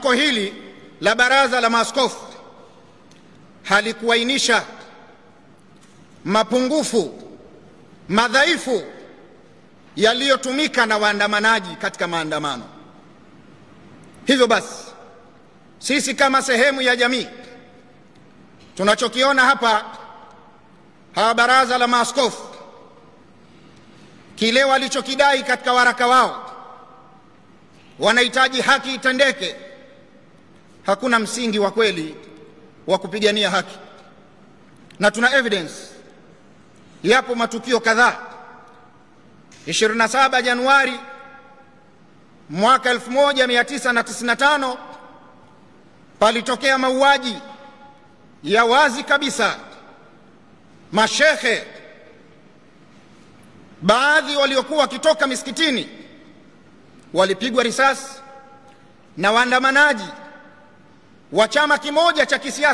Tamko hili la Baraza la Maaskofu halikuainisha mapungufu, madhaifu yaliyotumika na waandamanaji katika maandamano. Hivyo basi, sisi kama sehemu ya jamii tunachokiona hapa, Baraza la Maaskofu kile walichokidai katika waraka wao, wanahitaji haki itendeke. Hakuna msingi wa kweli wa kupigania haki, na tuna evidence. Yapo matukio kadhaa. 27 Januari mwaka 1995 palitokea mauaji ya wazi kabisa. Mashehe baadhi waliokuwa wakitoka misikitini walipigwa risasi na waandamanaji wa chama kimoja cha kisiasa.